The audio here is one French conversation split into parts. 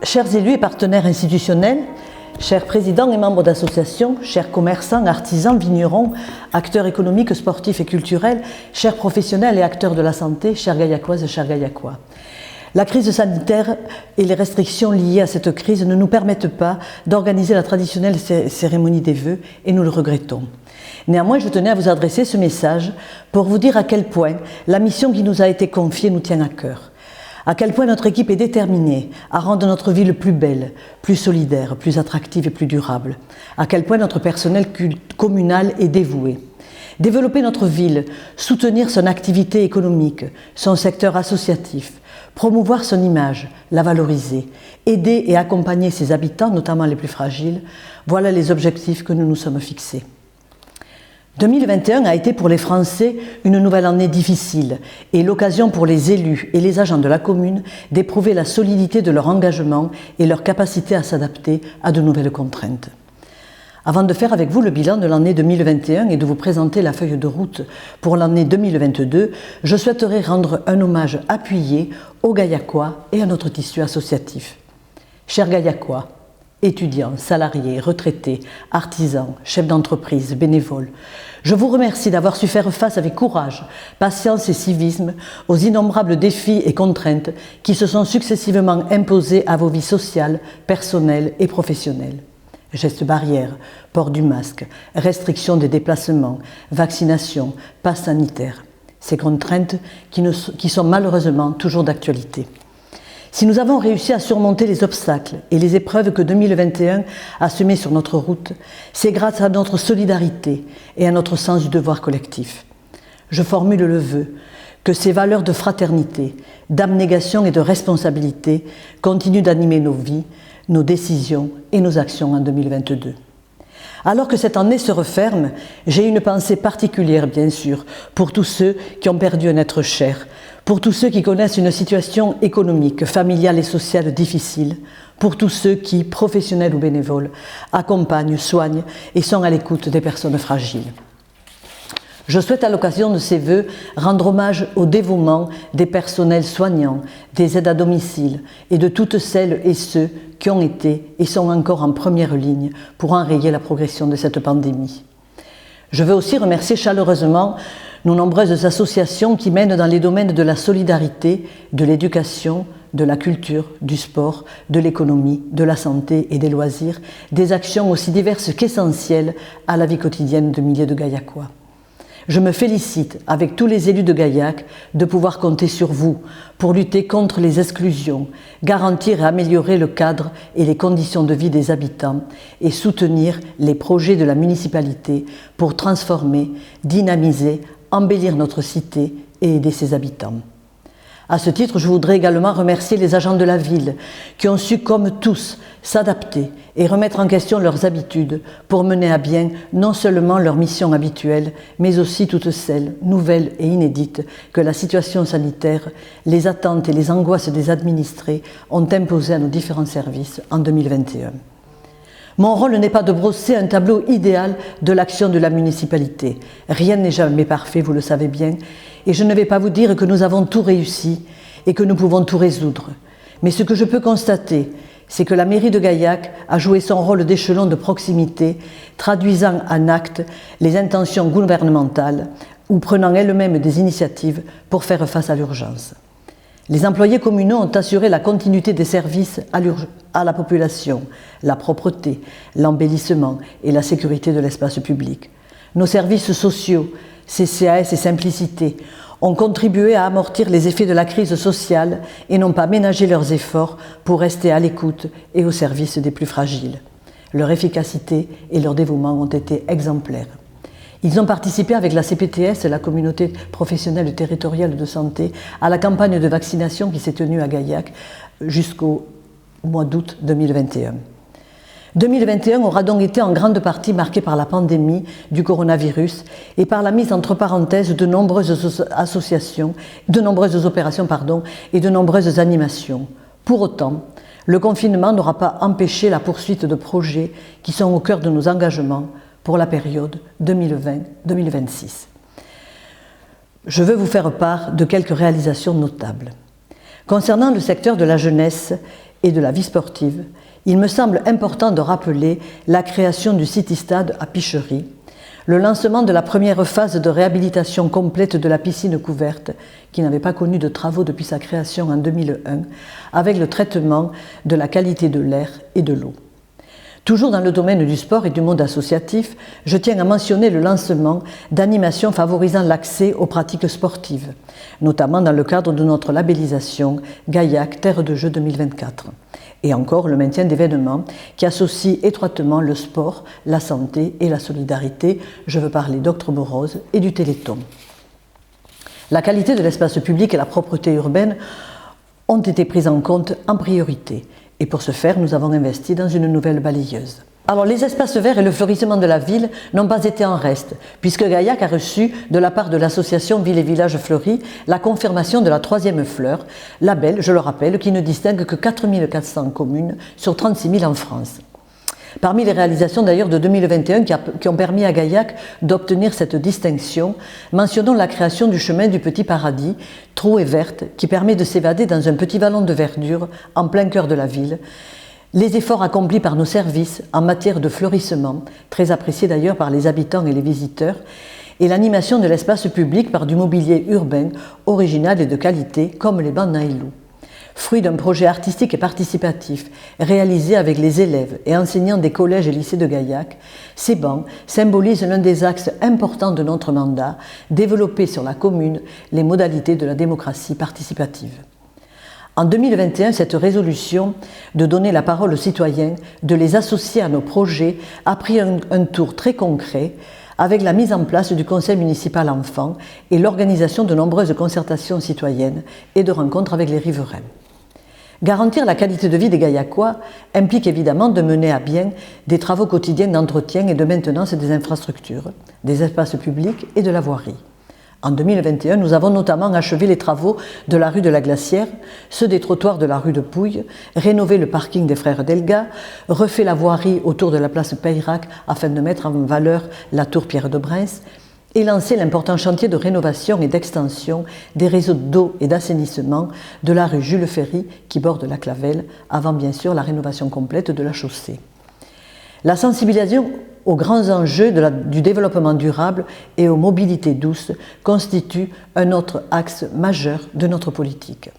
Chers élus et partenaires institutionnels, chers présidents et membres d'associations, chers commerçants, artisans, vignerons, acteurs économiques, sportifs et culturels, chers professionnels et acteurs de la santé, chers Gaillacoises et chers Gaillacois. La crise sanitaire et les restrictions liées à cette crise ne nous permettent pas d'organiser la traditionnelle cérémonie des vœux et nous le regrettons. Néanmoins, je tenais à vous adresser ce message pour vous dire à quel point la mission qui nous a été confiée nous tient à cœur. À quel point notre équipe est déterminée à rendre notre ville plus belle, plus solidaire, plus attractive et plus durable. À quel point notre personnel communal est dévoué. Développer notre ville, soutenir son activité économique, son secteur associatif, promouvoir son image, la valoriser, aider et accompagner ses habitants, notamment les plus fragiles, voilà les objectifs que nous nous sommes fixés. 2021 a été pour les Français une nouvelle année difficile et l'occasion pour les élus et les agents de la commune d'éprouver la solidité de leur engagement et leur capacité à s'adapter à de nouvelles contraintes. Avant de faire avec vous le bilan de l'année 2021 et de vous présenter la feuille de route pour l'année 2022, je souhaiterais rendre un hommage appuyé aux Gaillacois et à notre tissu associatif. Chers Gaillacois, étudiants, salariés, retraités, artisans, chefs d'entreprise, bénévoles, je vous remercie d'avoir su faire face avec courage, patience et civisme aux innombrables défis et contraintes qui se sont successivement imposés à vos vies sociales, personnelles et professionnelles. Gestes barrières, port du masque, restriction des déplacements, vaccination, pass sanitaire. Ces contraintes qui sont malheureusement toujours d'actualité. Si nous avons réussi à surmonter les obstacles et les épreuves que 2021 a semées sur notre route, c'est grâce à notre solidarité et à notre sens du devoir collectif. Je formule le vœu que ces valeurs de fraternité, d'abnégation et de responsabilité continuent d'animer nos vies, nos décisions et nos actions en 2022. Alors que cette année se referme, j'ai une pensée particulière, bien sûr, pour tous ceux qui ont perdu un être cher, pour tous ceux qui connaissent une situation économique, familiale et sociale difficile, pour tous ceux qui, professionnels ou bénévoles, accompagnent, soignent et sont à l'écoute des personnes fragiles. Je souhaite à l'occasion de ces vœux rendre hommage au dévouement des personnels soignants, des aides à domicile et de toutes celles et ceux qui ont été et sont encore en première ligne pour enrayer la progression de cette pandémie. Je veux aussi remercier chaleureusement nos nombreuses associations qui mènent dans les domaines de la solidarité, de l'éducation, de la culture, du sport, de l'économie, de la santé et des loisirs, des actions aussi diverses qu'essentielles à la vie quotidienne de milliers de Gaillacois. Je me félicite, avec tous les élus de Gaillac, de pouvoir compter sur vous pour lutter contre les exclusions, garantir et améliorer le cadre et les conditions de vie des habitants et soutenir les projets de la municipalité pour transformer, dynamiser, embellir notre cité et aider ses habitants. À ce titre, je voudrais également remercier les agents de la ville qui ont su, comme tous, s'adapter et remettre en question leurs habitudes pour mener à bien non seulement leur mission habituelle, mais aussi toutes celles, nouvelles et inédites, que la situation sanitaire, les attentes et les angoisses des administrés ont imposées à nos différents services en 2021. Mon rôle n'est pas de brosser un tableau idéal de l'action de la municipalité. Rien n'est jamais parfait, vous le savez bien, et je ne vais pas vous dire que nous avons tout réussi et que nous pouvons tout résoudre. Mais ce que je peux constater, c'est que la mairie de Gaillac a joué son rôle d'échelon de proximité, traduisant en actes les intentions gouvernementales ou prenant elle-même des initiatives pour faire face à l'urgence. Les employés communaux ont assuré la continuité des services à la population, la propreté, l'embellissement et la sécurité de l'espace public. Nos services sociaux, CCAS et Simplicité, ont contribué à amortir les effets de la crise sociale et n'ont pas ménagé leurs efforts pour rester à l'écoute et au service des plus fragiles. Leur efficacité et leur dévouement ont été exemplaires. Ils ont participé avec la CPTS, la communauté professionnelle territoriale de santé, à la campagne de vaccination qui s'est tenue à Gaillac jusqu'au mois d'août 2021. 2021 aura donc été en grande partie marqué par la pandémie du coronavirus et par la mise entre parenthèses de nombreuses opérations et de nombreuses animations. Pour autant, le confinement n'aura pas empêché la poursuite de projets qui sont au cœur de nos engagements pour la période 2020-2026. Je veux vous faire part de quelques réalisations notables. Concernant le secteur de la jeunesse et de la vie sportive, il me semble important de rappeler la création du City-Stade à Pichery, le lancement de la première phase de réhabilitation complète de la piscine couverte, qui n'avait pas connu de travaux depuis sa création en 2001, avec le traitement de la qualité de l'air et de l'eau. Toujours dans le domaine du sport et du monde associatif, je tiens à mentionner le lancement d'animations favorisant l'accès aux pratiques sportives, notamment dans le cadre de notre labellisation Gaillac Terre de Jeux 2024. Et encore le maintien d'événements qui associent étroitement le sport, la santé et la solidarité. Je veux parler d'Octobre Rose et du Téléthon. La qualité de l'espace public et la propreté urbaine ont été prises en compte en priorité. Et pour ce faire, nous avons investi dans une nouvelle balayeuse. Alors, les espaces verts et le fleurissement de la ville n'ont pas été en reste, puisque Gaillac a reçu, de la part de l'association Ville et Villages Fleuris, la confirmation de la 3e fleur, label, je le rappelle, qui ne distingue que 4400 communes sur 36 000 en France. Parmi les réalisations d'ailleurs de 2021 qui ont permis à Gaillac d'obtenir cette distinction, mentionnons la création du chemin du Petit Paradis, trouée verte, qui permet de s'évader dans un petit vallon de verdure en plein cœur de la ville. Les efforts accomplis par nos services en matière de fleurissement, très appréciés d'ailleurs par les habitants et les visiteurs, et l'animation de l'espace public par du mobilier urbain original et de qualité, comme les bancs Nailou. Fruit d'un projet artistique et participatif réalisé avec les élèves et enseignants des collèges et lycées de Gaillac, ces bancs symbolisent l'un des axes importants de notre mandat, développer sur la commune les modalités de la démocratie participative. En 2021, cette résolution de donner la parole aux citoyens, de les associer à nos projets, a pris un tour très concret avec la mise en place du Conseil municipal enfants et l'organisation de nombreuses concertations citoyennes et de rencontres avec les riverains. Garantir la qualité de vie des Gaillacois implique évidemment de mener à bien des travaux quotidiens d'entretien et de maintenance des infrastructures, des espaces publics et de la voirie. En 2021, nous avons notamment achevé les travaux de la rue de la Glacière, ceux des trottoirs de la rue de Pouille, rénové le parking des Frères Delga, refait la voirie autour de la place Peyrac afin de mettre en valeur la tour Pierre de Brens et lancé l'important chantier de rénovation et d'extension des réseaux d'eau et d'assainissement de la rue Jules Ferry qui borde la Clavelle, avant bien sûr la rénovation complète de la chaussée. La sensibilisation aux grands enjeux du développement durable et aux mobilités douces constitue un autre axe majeur de notre politique.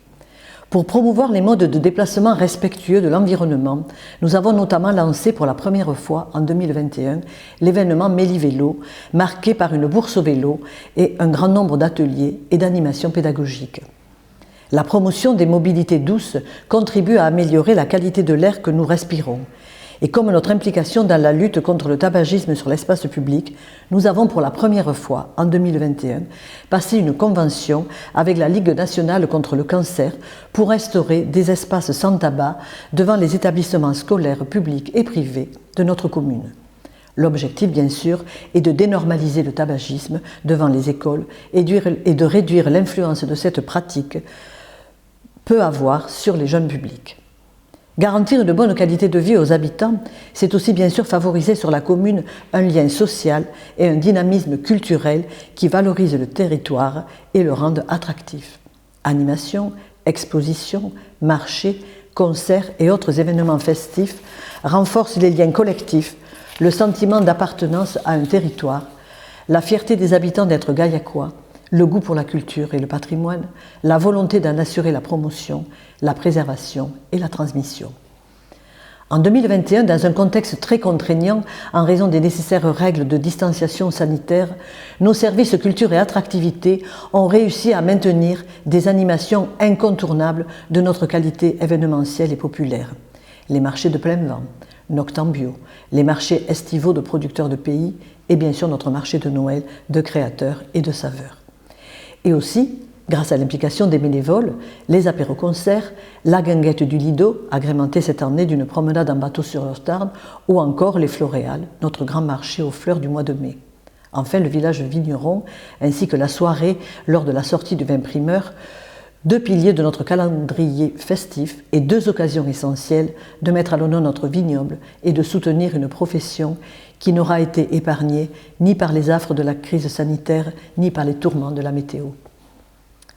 Pour promouvoir les modes de déplacement respectueux de l'environnement, nous avons notamment lancé pour la première fois en 2021 l'événement Méli-Vélo, marqué par une bourse au vélo et un grand nombre d'ateliers et d'animations pédagogiques. La promotion des mobilités douces contribue à améliorer la qualité de l'air que nous respirons. Et comme notre implication dans la lutte contre le tabagisme sur l'espace public, nous avons pour la première fois, en 2021, passé une convention avec la Ligue nationale contre le cancer pour instaurer des espaces sans tabac devant les établissements scolaires publics et privés de notre commune. L'objectif, bien sûr, est de dénormaliser le tabagisme devant les écoles et de réduire l'influence de cette pratique peut avoir sur les jeunes publics. Garantir une bonne qualité de vie aux habitants, c'est aussi bien sûr favoriser sur la commune un lien social et un dynamisme culturel qui valorise le territoire et le rende attractif. Animations, expositions, marchés, concerts et autres événements festifs renforcent les liens collectifs, le sentiment d'appartenance à un territoire, la fierté des habitants d'être gaillacois, le goût pour la culture et le patrimoine, la volonté d'en assurer la promotion, la préservation et la transmission. En 2021, dans un contexte très contraignant en raison des nécessaires règles de distanciation sanitaire, nos services culture et attractivité ont réussi à maintenir des animations incontournables de notre qualité événementielle et populaire. Les marchés de plein vent, Noctambio, les marchés estivaux de producteurs de pays et bien sûr notre marché de Noël de créateurs et de saveurs. Et aussi, grâce à l'implication des bénévoles, les apéros-concerts, la guinguette du Lido, agrémentée cette année d'une promenade en bateau sur le Tarn, ou encore les Floréales, notre grand marché aux fleurs du mois de mai. Enfin, le village vigneron, ainsi que la soirée lors de la sortie du vin primeur, deux piliers de notre calendrier festif et deux occasions essentielles de mettre à l'honneur notre vignoble et de soutenir une profession qui n'aura été épargnée ni par les affres de la crise sanitaire, ni par les tourments de la météo.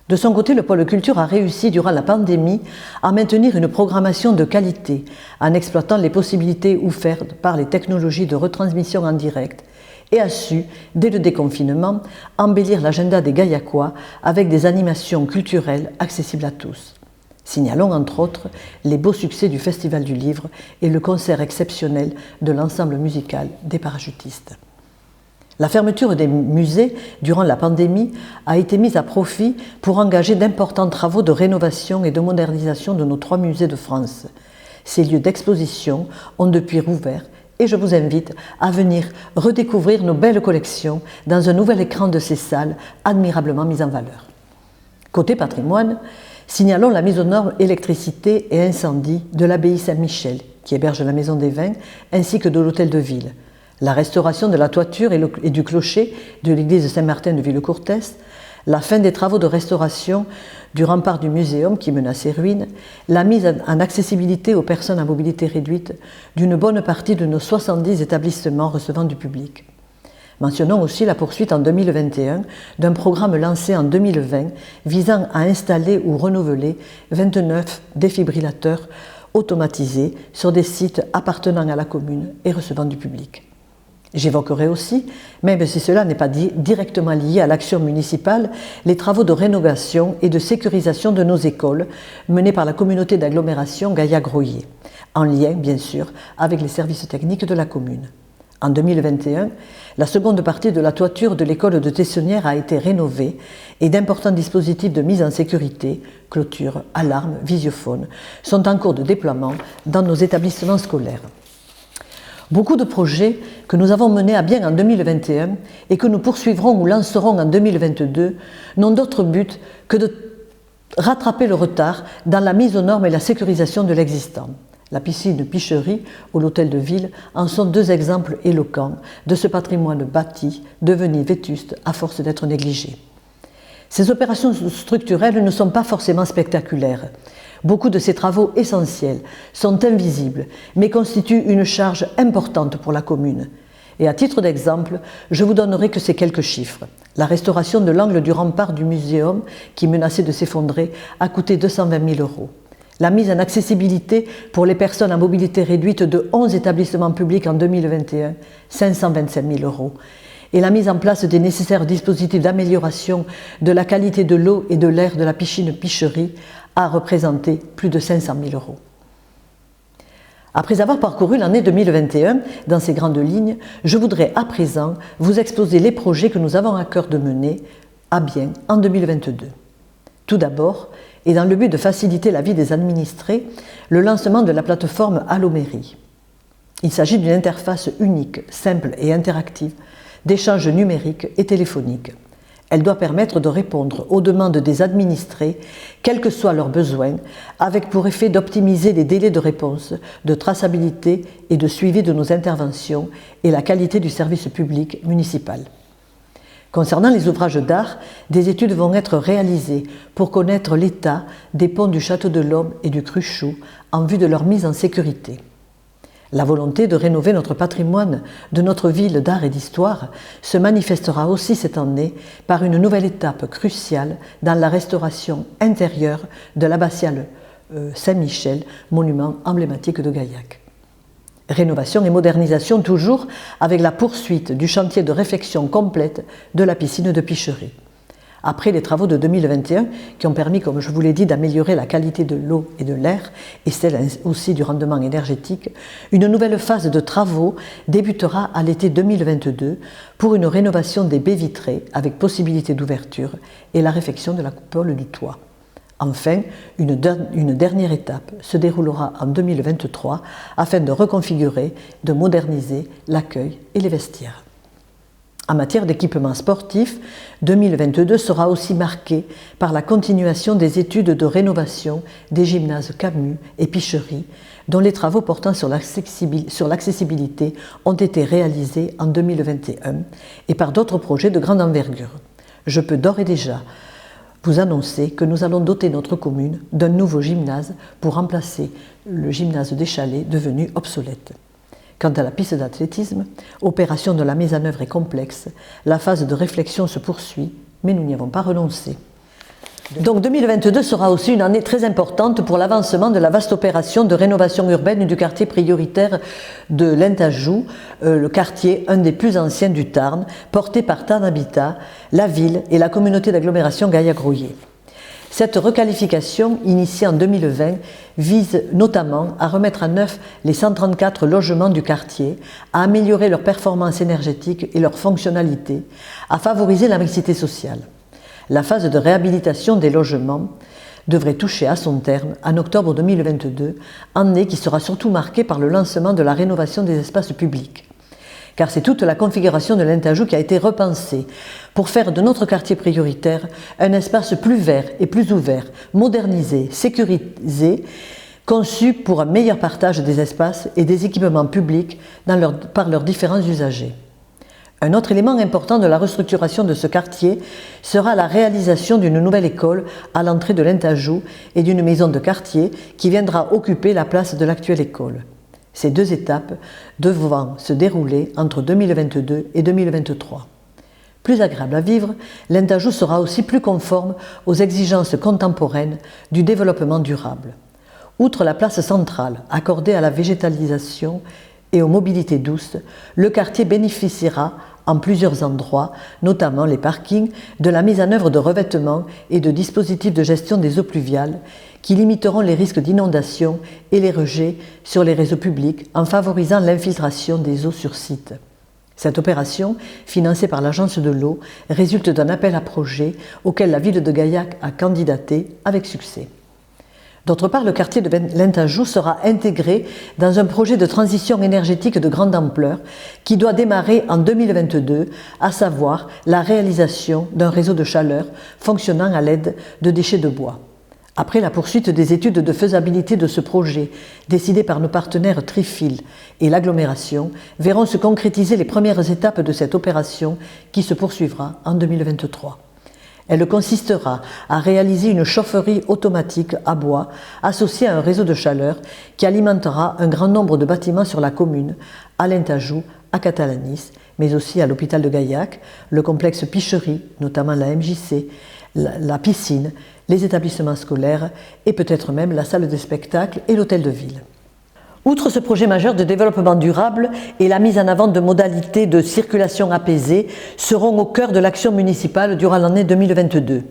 De son côté, le pôle culture a réussi durant la pandémie à maintenir une programmation de qualité en exploitant les possibilités offertes par les technologies de retransmission en direct et a su, dès le déconfinement, embellir l'agenda des Gaillacois avec des animations culturelles accessibles à tous. Signalons entre autres les beaux succès du Festival du Livre et le concert exceptionnel de l'ensemble musical des parachutistes. La fermeture des musées durant la pandémie a été mise à profit pour engager d'importants travaux de rénovation et de modernisation de nos 3 musées de France. Ces lieux d'exposition ont depuis rouvert et je vous invite à venir redécouvrir nos belles collections dans un nouvel écran de ces salles admirablement mises en valeur. Côté patrimoine, signalons la mise aux normes électricité et incendie de l'abbaye Saint-Michel, qui héberge la Maison des Vins, ainsi que de l'Hôtel de Ville, la restauration de la toiture et du clocher de l'église Saint-Martin de Villecourtès, la fin des travaux de restauration du rempart du muséum qui menaçait ruine, la mise en accessibilité aux personnes à mobilité réduite d'une bonne partie de nos 70 établissements recevant du public. Mentionnons aussi la poursuite en 2021 d'un programme lancé en 2020 visant à installer ou renouveler 29 défibrillateurs automatisés sur des sites appartenant à la commune et recevant du public. J'évoquerai aussi, même si cela n'est pas directement lié à l'action municipale, les travaux de rénovation et de sécurisation de nos écoles menés par la communauté d'agglomération Gaillac-Groyer, en lien bien sûr avec les services techniques de la commune. En 2021, la seconde partie de la toiture de l'école de Tessonnières a été rénovée et d'importants dispositifs de mise en sécurité, clôture, alarme, visiophone, sont en cours de déploiement dans nos établissements scolaires. Beaucoup de projets que nous avons menés à bien en 2021 et que nous poursuivrons ou lancerons en 2022 n'ont d'autre but que de rattraper le retard dans la mise aux normes et la sécurisation de l'existant. La piscine Picherie ou l'hôtel de ville en sont 2 exemples éloquents de ce patrimoine bâti devenu vétuste à force d'être négligé. Ces opérations structurelles ne sont pas forcément spectaculaires. Beaucoup de ces travaux essentiels sont invisibles, mais constituent une charge importante pour la commune. Et à titre d'exemple, je vous donnerai que ces quelques chiffres. La restauration de l'angle du rempart du muséum, qui menaçait de s'effondrer, a coûté 220 000 €. La mise en accessibilité pour les personnes à mobilité réduite de 11 établissements publics en 2021, 525 000 €. Et la mise en place des nécessaires dispositifs d'amélioration de la qualité de l'eau et de l'air de la piscine Picherie a représenté plus de 500 000 €. Après avoir parcouru l'année 2021 dans ses grandes lignes, je voudrais à présent vous exposer les projets que nous avons à cœur de mener à bien en 2022. Tout d'abord, et dans le but de faciliter la vie des administrés, le lancement de la plateforme Allo Mairie. Il s'agit d'une interface unique, simple et interactive d'échanges numériques et téléphoniques. Elle doit permettre de répondre aux demandes des administrés, quels que soient leurs besoins, avec pour effet d'optimiser les délais de réponse, de traçabilité et de suivi de nos interventions et la qualité du service public municipal. Concernant les ouvrages d'art, des études vont être réalisées pour connaître l'état des ponts du Château de l'Homme et du Cruchot en vue de leur mise en sécurité. La volonté de rénover notre patrimoine de notre ville d'art et d'histoire se manifestera aussi cette année par une nouvelle étape cruciale dans la restauration intérieure de l'abbatiale Saint-Michel, monument emblématique de Gaillac. Rénovation et modernisation toujours avec la poursuite du chantier de réfection complète de la piscine de Picherie. Après les travaux de 2021 qui ont permis, comme je vous l'ai dit, d'améliorer la qualité de l'eau et de l'air et celle aussi du rendement énergétique, une nouvelle phase de travaux débutera à l'été 2022 pour une rénovation des baies vitrées avec possibilité d'ouverture et la réfection de la coupole du toit. Enfin, une dernière étape se déroulera en 2023 afin de reconfigurer, de moderniser l'accueil et les vestiaires. En matière d'équipement sportif, 2022 sera aussi marqué par la continuation des études de rénovation des gymnases Camus et Picherie, dont les travaux portant sur l'accessibilité ont été réalisés en 2021 et par d'autres projets de grande envergure. Je peux d'ores et déjà vous annoncer que nous allons doter notre commune d'un nouveau gymnase pour remplacer le gymnase des Chalets devenu obsolète. Quant à la piste d'athlétisme, opération de la mise en œuvre est complexe, la phase de réflexion se poursuit, mais nous n'y avons pas renoncé. Donc 2022 sera aussi une année très importante pour l'avancement de la vaste opération de rénovation urbaine du quartier prioritaire de l'Intajou, le quartier un des plus anciens du Tarn, porté par Tarn Habitat, la ville et la communauté d'agglomération Gaillac-Rouillé. Cette requalification, initiée en 2020, vise notamment à remettre à neuf les 134 logements du quartier, à améliorer leur performance énergétique et leur fonctionnalité, à favoriser la mixité sociale. La phase de réhabilitation des logements devrait toucher à son terme en octobre 2022, année qui sera surtout marquée par le lancement de la rénovation des espaces publics. Car c'est toute la configuration de l'Intajou qui a été repensée pour faire de notre quartier prioritaire un espace plus vert et plus ouvert, modernisé, sécurisé, conçu pour un meilleur partage des espaces et des équipements publics par leurs différents usagers. Un autre élément important de la restructuration de ce quartier sera la réalisation d'une nouvelle école à l'entrée de l'Intajou et d'une maison de quartier qui viendra occuper la place de l'actuelle école. Ces deux étapes devront se dérouler entre 2022 et 2023. Plus agréable à vivre, l'Intajou sera aussi plus conforme aux exigences contemporaines du développement durable. Outre la place centrale accordée à la végétalisation et aux mobilités douces, le quartier bénéficiera en plusieurs endroits, notamment les parkings, de la mise en œuvre de revêtements et de dispositifs de gestion des eaux pluviales qui limiteront les risques d'inondation et les rejets sur les réseaux publics en favorisant l'infiltration des eaux sur site. Cette opération, financée par l'Agence de l'eau, résulte d'un appel à projet auquel la ville de Gaillac a candidaté avec succès. D'autre part, le quartier de l'Intajou sera intégré dans un projet de transition énergétique de grande ampleur qui doit démarrer en 2022, à savoir la réalisation d'un réseau de chaleur fonctionnant à l'aide de déchets de bois. Après la poursuite des études de faisabilité de ce projet, décidées par nos partenaires Trifil et l'agglomération, verront se concrétiser les premières étapes de cette opération qui se poursuivra en 2023. Elle consistera à réaliser une chaufferie automatique à bois associée à un réseau de chaleur qui alimentera un grand nombre de bâtiments sur la commune, à l'Intajou, à Catalanis, mais aussi à l'hôpital de Gaillac, le complexe Picherie, notamment la MJC, la piscine, les établissements scolaires et peut-être même la salle de spectacle et l'hôtel de ville. Outre ce projet majeur de développement durable et la mise en avant de modalités de circulation apaisée seront au cœur de l'action municipale durant l'année 2022.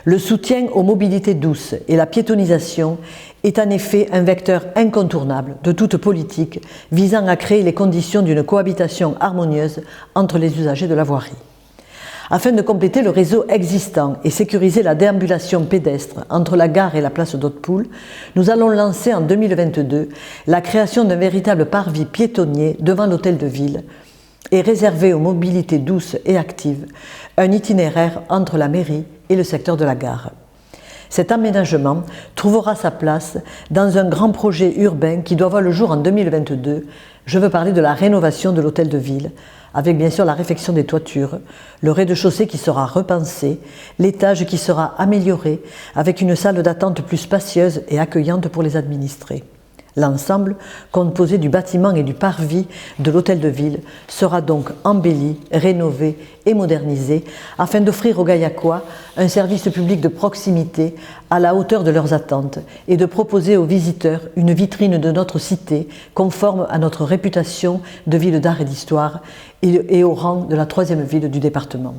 Le soutien aux mobilités douces et la piétonisation est en effet un vecteur incontournable de toute politique visant à créer les conditions d'une cohabitation harmonieuse entre les usagers de la voirie. Afin de compléter le réseau existant et sécuriser la déambulation pédestre entre la gare et la place d'Hautpoul, nous allons lancer en 2022 la création d'un véritable parvis piétonnier devant l'hôtel de ville et réservé aux mobilités douces et actives, un itinéraire entre la mairie et le secteur de la gare. Cet aménagement trouvera sa place dans un grand projet urbain qui doit voir le jour en 2022. Je veux parler de la rénovation de l'hôtel de ville, avec bien sûr la réfection des toitures, le rez-de-chaussée qui sera repensé, l'étage qui sera amélioré, avec une salle d'attente plus spacieuse et accueillante pour les administrés. L'ensemble, composé du bâtiment et du parvis de l'hôtel de ville, sera donc embelli, rénové et modernisé afin d'offrir aux Gaillacois un service public de proximité à la hauteur de leurs attentes et de proposer aux visiteurs une vitrine de notre cité conforme à notre réputation de ville d'art et d'histoire et au rang de la 3e ville du département.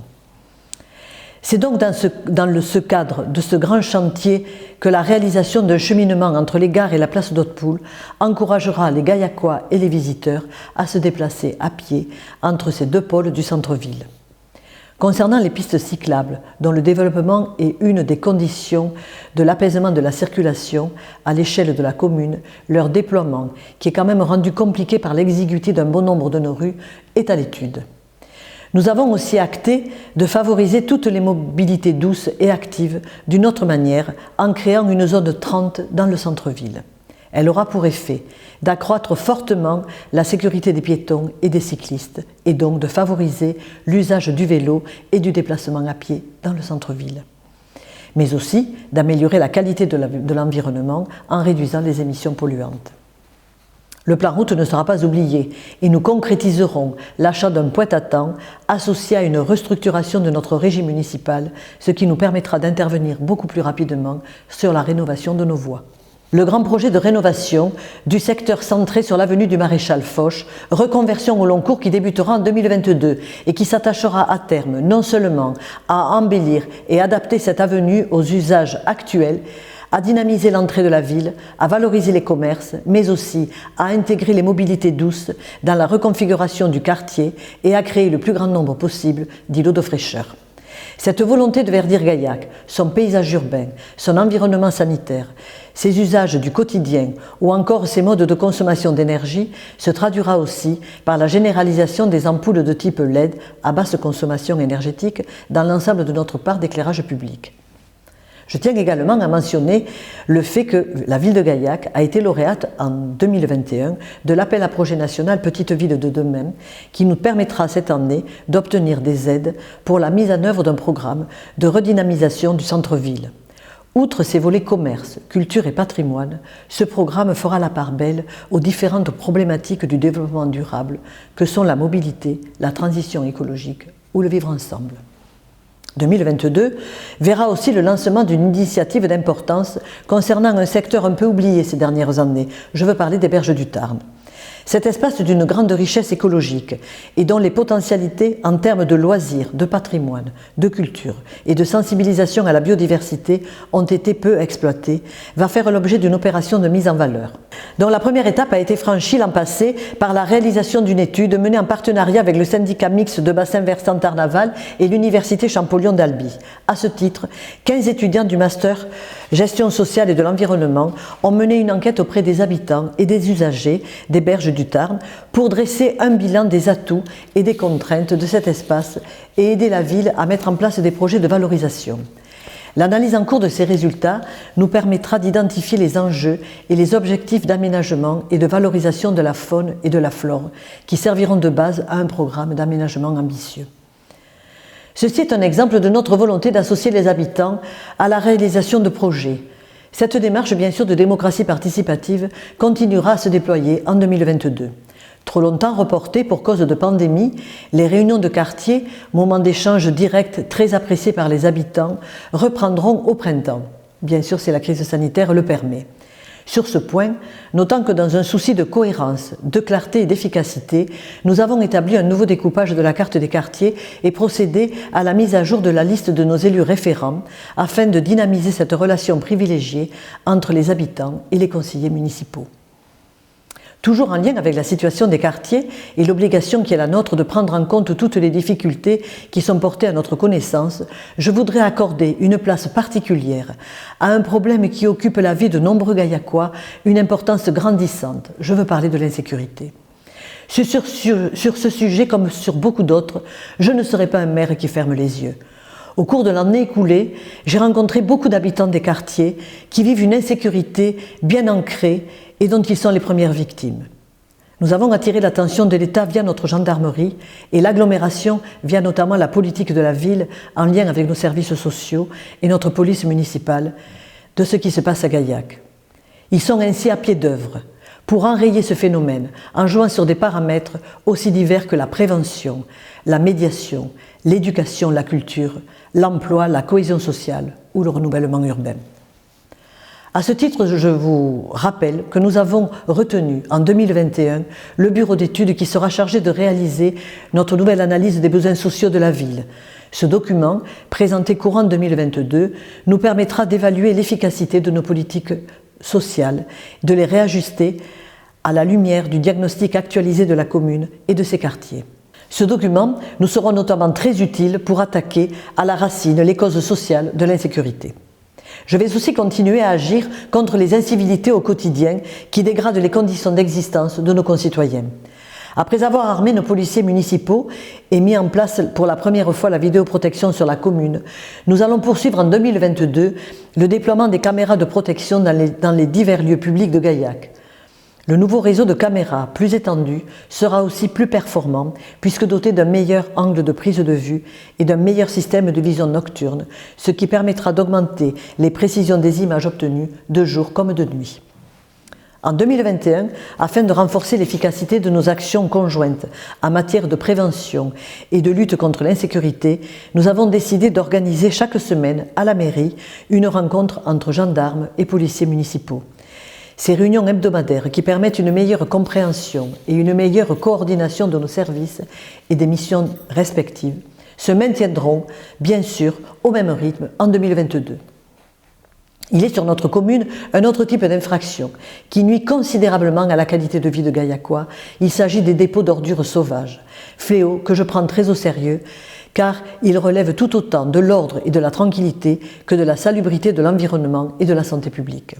C'est donc dans ce cadre de ce grand chantier que la réalisation d'un cheminement entre les gares et la place d'Hautpoul encouragera les Gaillacois et les visiteurs à se déplacer à pied entre ces deux pôles du centre-ville. Concernant les pistes cyclables, dont le développement est une des conditions de l'apaisement de la circulation à l'échelle de la commune, leur déploiement, qui est quand même rendu compliqué par l'exiguïté d'un bon nombre de nos rues, est à l'étude. Nous avons aussi acté de favoriser toutes les mobilités douces et actives d'une autre manière en créant une zone 30 dans le centre-ville. Elle aura pour effet d'accroître fortement la sécurité des piétons et des cyclistes et donc de favoriser l'usage du vélo et du déplacement à pied dans le centre-ville. Mais aussi d'améliorer la qualité de l'environnement en réduisant les émissions polluantes. Le plan route ne sera pas oublié et nous concrétiserons l'achat d'un pointe-à-temps associé à une restructuration de notre régie municipale, ce qui nous permettra d'intervenir beaucoup plus rapidement sur la rénovation de nos voies. Le grand projet de rénovation du secteur centré sur l'avenue du Maréchal Foch, reconversion au long cours qui débutera en 2022 et qui s'attachera à terme non seulement à embellir et adapter cette avenue aux usages actuels, à dynamiser l'entrée de la ville, à valoriser les commerces, mais aussi à intégrer les mobilités douces dans la reconfiguration du quartier et à créer le plus grand nombre possible d'îlots de fraîcheur. Cette volonté de verdir Gaillac, son paysage urbain, son environnement sanitaire, ses usages du quotidien ou encore ses modes de consommation d'énergie se traduira aussi par la généralisation des ampoules de type LED à basse consommation énergétique dans l'ensemble de notre parc d'éclairage public. Je tiens également à mentionner le fait que la ville de Gaillac a été lauréate en 2021 de l'appel à projet national Petite Ville de demain qui nous permettra cette année d'obtenir des aides pour la mise en œuvre d'un programme de redynamisation du centre-ville. Outre ses volets commerce, culture et patrimoine, ce programme fera la part belle aux différentes problématiques du développement durable que sont la mobilité, la transition écologique ou le vivre ensemble. 2022 verra aussi le lancement d'une initiative d'importance concernant un secteur un peu oublié ces dernières années. Je veux parler des berges du Tarn. Cet espace d'une grande richesse écologique et dont les potentialités en termes de loisirs, de patrimoine, de culture et de sensibilisation à la biodiversité ont été peu exploitées, va faire l'objet d'une opération de mise en valeur, dont la première étape a été franchie l'an passé par la réalisation d'une étude menée en partenariat avec le syndicat mixte de bassin versant Tarn-Aval et l'université Champollion d'Albi. À ce titre, 15 étudiants du master Gestion sociale et de l'environnement ont mené une enquête auprès des habitants et des usagers des berges du Tarn pour dresser un bilan des atouts et des contraintes de cet espace et aider la ville à mettre en place des projets de valorisation. L'analyse en cours de ces résultats nous permettra d'identifier les enjeux et les objectifs d'aménagement et de valorisation de la faune et de la flore qui serviront de base à un programme d'aménagement ambitieux. Ceci est un exemple de notre volonté d'associer les habitants à la réalisation de projets. Cette démarche, bien sûr, de démocratie participative continuera à se déployer en 2022. Trop longtemps reportées pour cause de pandémie, les réunions de quartier, moments d'échange direct très appréciés par les habitants, reprendront au printemps. Bien sûr, si la crise sanitaire le permet. Sur ce point, notant que dans un souci de cohérence, de clarté et d'efficacité, nous avons établi un nouveau découpage de la carte des quartiers et procédé à la mise à jour de la liste de nos élus référents afin de dynamiser cette relation privilégiée entre les habitants et les conseillers municipaux. Toujours en lien avec la situation des quartiers et l'obligation qui est la nôtre de prendre en compte toutes les difficultés qui sont portées à notre connaissance, je voudrais accorder une place particulière à un problème qui occupe la vie de nombreux Gaillacois, une importance grandissante. Je veux parler de l'insécurité. Sur ce sujet, comme sur beaucoup d'autres, je ne serai pas un maire qui ferme les yeux. Au cours de l'année écoulée, j'ai rencontré beaucoup d'habitants des quartiers qui vivent une insécurité bien ancrée et dont ils sont les premières victimes. Nous avons attiré l'attention de l'État via notre gendarmerie et l'agglomération via notamment la politique de la ville en lien avec nos services sociaux et notre police municipale de ce qui se passe à Gaillac. Ils sont ainsi à pied d'œuvre pour enrayer ce phénomène en jouant sur des paramètres aussi divers que la prévention, la médiation, l'éducation, la culture, l'emploi, la cohésion sociale ou le renouvellement urbain. À ce titre, je vous rappelle que nous avons retenu en 2021 le bureau d'études qui sera chargé de réaliser notre nouvelle analyse des besoins sociaux de la ville. Ce document, présenté courant 2022, nous permettra d'évaluer l'efficacité de nos politiques sociales, de les réajuster à la lumière du diagnostic actualisé de la commune et de ses quartiers. Ce document nous sera notamment très utile pour attaquer à la racine les causes sociales de l'insécurité. Je vais aussi continuer à agir contre les incivilités au quotidien qui dégradent les conditions d'existence de nos concitoyens. Après avoir armé nos policiers municipaux et mis en place pour la première fois la vidéoprotection sur la commune, nous allons poursuivre en 2022 le déploiement des caméras de protection dans les divers lieux publics de Gaillac. Le nouveau réseau de caméras, plus étendu, sera aussi plus performant puisque doté d'un meilleur angle de prise de vue et d'un meilleur système de vision nocturne, ce qui permettra d'augmenter les précisions des images obtenues de jour comme de nuit. En 2021, afin de renforcer l'efficacité de nos actions conjointes en matière de prévention et de lutte contre l'insécurité, nous avons décidé d'organiser chaque semaine à la mairie une rencontre entre gendarmes et policiers municipaux. Ces réunions hebdomadaires qui permettent une meilleure compréhension et une meilleure coordination de nos services et des missions respectives se maintiendront, bien sûr, au même rythme en 2022. Il est sur notre commune un autre type d'infraction qui nuit considérablement à la qualité de vie de Gaillacois. Il s'agit des dépôts d'ordures sauvages, fléau que je prends très au sérieux car il relève tout autant de l'ordre et de la tranquillité que de la salubrité de l'environnement et de la santé publique.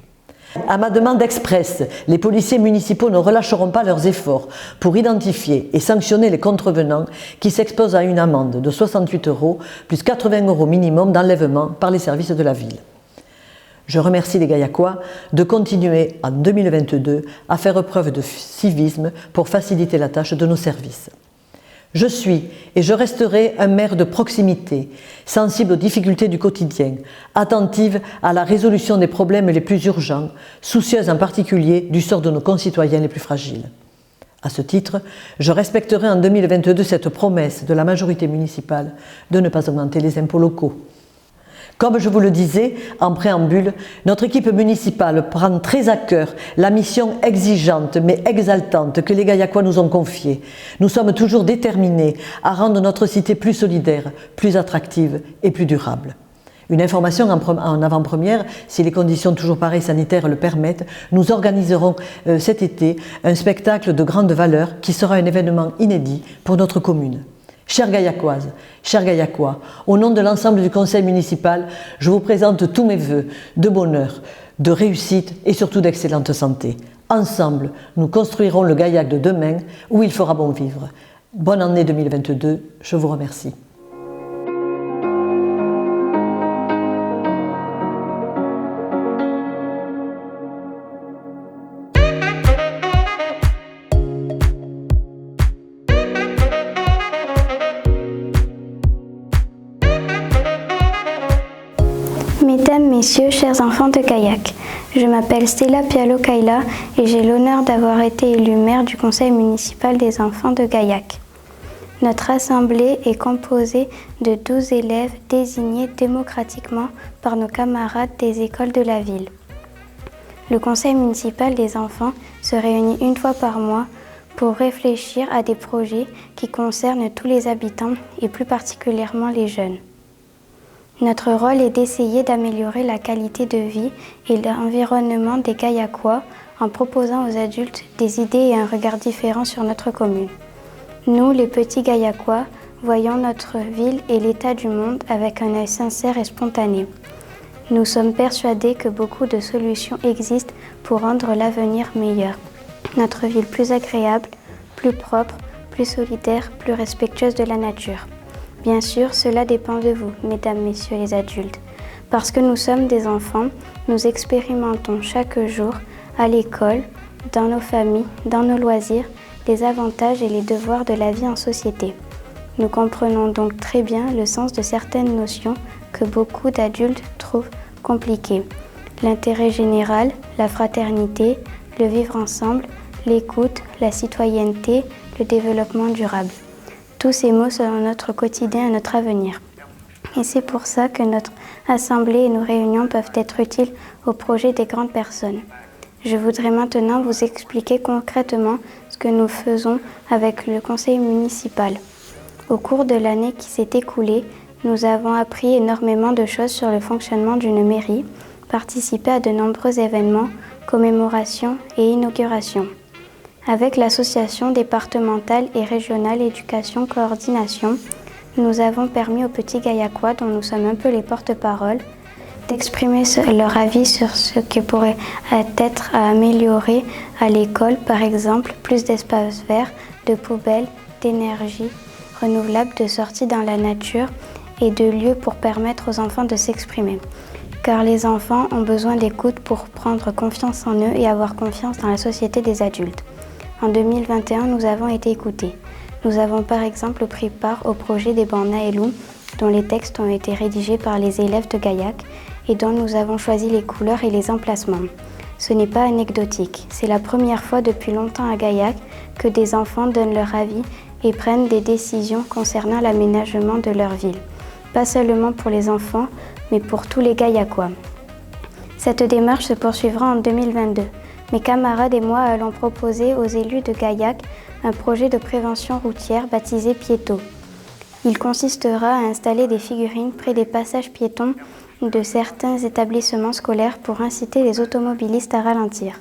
À ma demande expresse, les policiers municipaux ne relâcheront pas leurs efforts pour identifier et sanctionner les contrevenants qui s'exposent à une amende de 68 € plus 80 € minimum d'enlèvement par les services de la ville. Je remercie les Gaillacois de continuer en 2022 à faire preuve de civisme pour faciliter la tâche de nos services. Je suis et je resterai un maire de proximité, sensible aux difficultés du quotidien, attentive à la résolution des problèmes les plus urgents, soucieuse en particulier du sort de nos concitoyens les plus fragiles. À ce titre, je respecterai en 2022 cette promesse de la majorité municipale de ne pas augmenter les impôts locaux. Comme je vous le disais en préambule, notre équipe municipale prend très à cœur la mission exigeante mais exaltante que les Gaillacois nous ont confiée. Nous sommes toujours déterminés à rendre notre cité plus solidaire, plus attractive et plus durable. Une information en avant-première, si les conditions toujours pareilles sanitaires le permettent, nous organiserons cet été un spectacle de grande valeur qui sera un événement inédit pour notre commune. Chères Gaillacoises, chers Gaillacois, au nom de l'ensemble du conseil municipal, je vous présente tous mes vœux de bonheur, de réussite et surtout d'excellente santé. Ensemble, nous construirons le Gaillac de demain où il fera bon vivre. Bonne année 2022, je vous remercie. Mesdames, Messieurs, chers enfants de Gaillac, je m'appelle Stella Pialo-Kaila et j'ai l'honneur d'avoir été élue maire du conseil municipal des enfants de Gaillac. Notre assemblée est composée de 12 élèves désignés démocratiquement par nos camarades des écoles de la ville. Le conseil municipal des enfants se réunit une fois par mois pour réfléchir à des projets qui concernent tous les habitants et plus particulièrement les jeunes. Notre rôle est d'essayer d'améliorer la qualité de vie et l'environnement des Gaillacois en proposant aux adultes des idées et un regard différent sur notre commune. Nous, les petits Gaillacois, voyons notre ville et l'état du monde avec un œil sincère et spontané. Nous sommes persuadés que beaucoup de solutions existent pour rendre l'avenir meilleur. Notre ville plus agréable, plus propre, plus solidaire, plus respectueuse de la nature. Bien sûr, cela dépend de vous, mesdames, messieurs les adultes. Parce que nous sommes des enfants, nous expérimentons chaque jour, à l'école, dans nos familles, dans nos loisirs, les avantages et les devoirs de la vie en société. Nous comprenons donc très bien le sens de certaines notions que beaucoup d'adultes trouvent compliquées. L'intérêt général, la fraternité, le vivre ensemble, l'écoute, la citoyenneté, le développement durable. Tous ces mots sont notre quotidien et notre avenir. Et c'est pour ça que notre assemblée et nos réunions peuvent être utiles au projet des grandes personnes. Je voudrais maintenant vous expliquer concrètement ce que nous faisons avec le conseil municipal. Au cours de l'année qui s'est écoulée, nous avons appris énormément de choses sur le fonctionnement d'une mairie, participé à de nombreux événements, commémorations et inaugurations. Avec l'association départementale et régionale Éducation Coordination, nous avons permis aux petits Gaillacois, dont nous sommes un peu les porte-parole, d'exprimer leur avis sur ce qui pourrait être à améliorer à l'école, par exemple plus d'espaces verts, de poubelles, d'énergie renouvelable, de sorties dans la nature et de lieux pour permettre aux enfants de s'exprimer. Car les enfants ont besoin d'écoute pour prendre confiance en eux et avoir confiance dans la société des adultes. En 2021, nous avons été écoutés. Nous avons par exemple pris part au projet des bancs Naelou, dont les textes ont été rédigés par les élèves de Gaillac et dont nous avons choisi les couleurs et les emplacements. Ce n'est pas anecdotique. C'est la première fois depuis longtemps à Gaillac que des enfants donnent leur avis et prennent des décisions concernant l'aménagement de leur ville. Pas seulement pour les enfants, mais pour tous les Gaillacois. Cette démarche se poursuivra en 2022. Mes camarades et moi allons proposer aux élus de Gaillac un projet de prévention routière baptisé Piéto. Il consistera à installer des figurines près des passages piétons de certains établissements scolaires pour inciter les automobilistes à ralentir.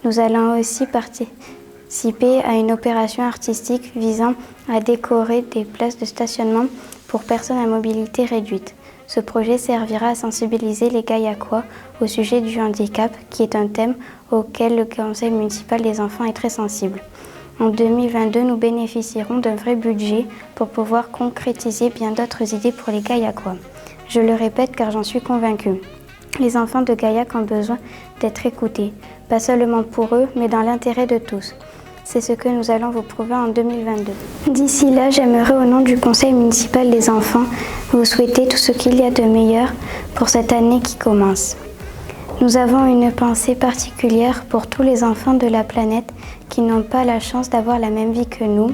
Nous allons aussi participer à une opération artistique visant à décorer des places de stationnement pour personnes à mobilité réduite. Ce projet servira à sensibiliser les Gaillacois au sujet du handicap, qui est un thème auquel le conseil municipal des enfants est très sensible. En 2022, nous bénéficierons d'un vrai budget pour pouvoir concrétiser bien d'autres idées pour les Gaillacois. Je le répète car j'en suis convaincue. Les enfants de Gaillac ont besoin d'être écoutés, pas seulement pour eux, mais dans l'intérêt de tous. C'est ce que nous allons vous prouver en 2022. D'ici là, j'aimerais au nom du conseil municipal des enfants vous souhaiter tout ce qu'il y a de meilleur pour cette année qui commence. Nous avons une pensée particulière pour tous les enfants de la planète qui n'ont pas la chance d'avoir la même vie que nous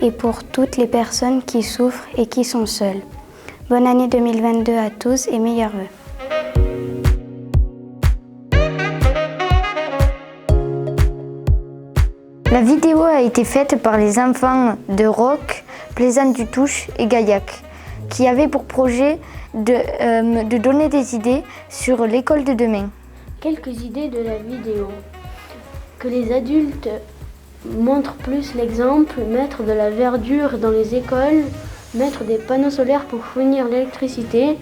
et pour toutes les personnes qui souffrent et qui sont seules. Bonne année 2022 à tous et meilleurs vœux. La vidéo a été faite par les enfants de Roques, Plaisance-du-Touche et Gaillac, qui avaient pour projet de donner des idées sur l'école de demain. Quelques idées de la vidéo. Que les adultes montrent plus l'exemple, mettre de la verdure dans les écoles, mettre des panneaux solaires pour fournir l'électricité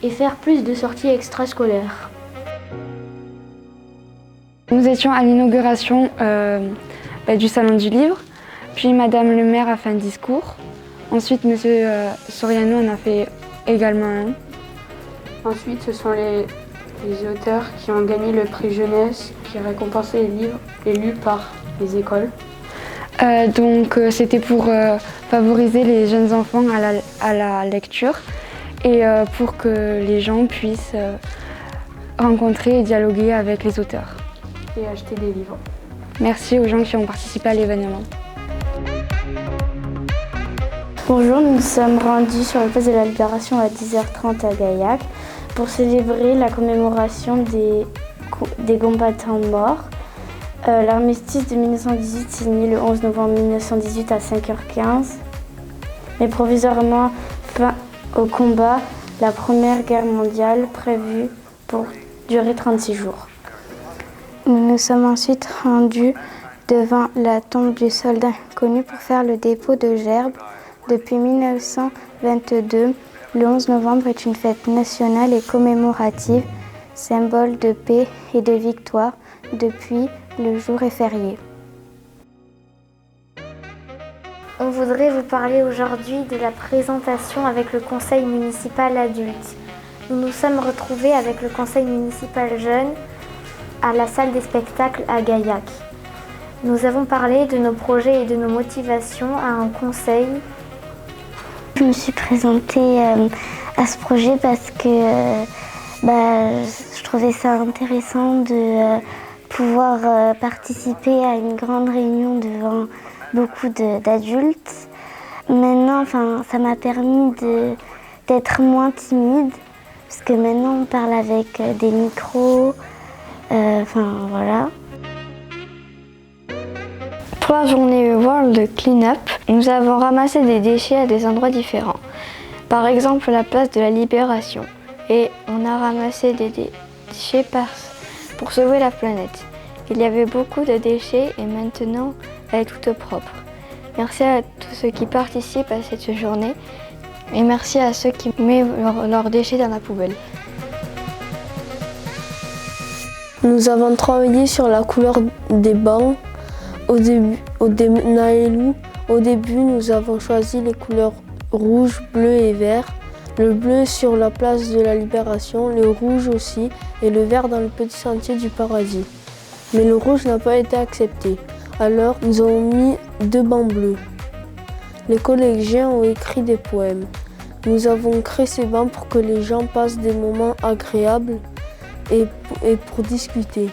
et faire plus de sorties extrascolaires. Nous étions à l'inauguration du Salon du Livre, puis Madame le maire a fait un discours. Ensuite, Monsieur Soriano en a fait également un. Ensuite, ce sont les auteurs qui ont gagné le prix jeunesse, qui récompensait les livres élus par les écoles. C'était pour favoriser les jeunes enfants à la lecture et pour que les gens puissent rencontrer et dialoguer avec les auteurs. Et acheter des livres. Merci aux gens qui ont participé à l'événement. Bonjour, nous sommes rendus sur la place de la Libération à 10h30 à Gaillac pour célébrer la commémoration des combattants morts. L'armistice de 1918 signé le 11 novembre 1918 à 5h15, mais provisoirement fin au combat, la Première Guerre mondiale prévue pour durer 36 jours. Nous nous sommes ensuite rendus devant la tombe du soldat inconnu pour faire le dépôt de gerbes. Depuis 1922, le 11 novembre est une fête nationale et commémorative, symbole de paix et de victoire. Depuis, le jour est férié. On voudrait vous parler aujourd'hui de la présentation avec le conseil municipal adulte. Nous nous sommes retrouvés avec le conseil municipal jeune à la salle des spectacles à Gaillac. Nous avons parlé de nos projets et de nos motivations à un conseil. Je me suis présentée à ce projet parce que je trouvais ça intéressant de pouvoir participer à une grande réunion devant beaucoup d'adultes. Maintenant, ça m'a permis d'être moins timide parce que maintenant on parle avec des micros. Voilà. Pour la journée World Cleanup, nous avons ramassé des déchets à des endroits différents. Par exemple, la place de la Libération. Et on a ramassé des déchets pour sauver la planète. Il y avait beaucoup de déchets et maintenant elle est toute propre. Merci à tous ceux qui participent à cette journée et merci à ceux qui mettent leurs déchets dans la poubelle. Nous avons travaillé sur la couleur des bancs. Au début, nous avons choisi les couleurs rouge, bleu et vert. Le bleu sur la place de la Libération, le rouge aussi et le vert dans le petit sentier du paradis. Mais le rouge n'a pas été accepté. Alors, nous avons mis 2 bancs bleus. Les collégiens ont écrit des poèmes. Nous avons créé ces bancs pour que les gens passent des moments agréables et pour discuter.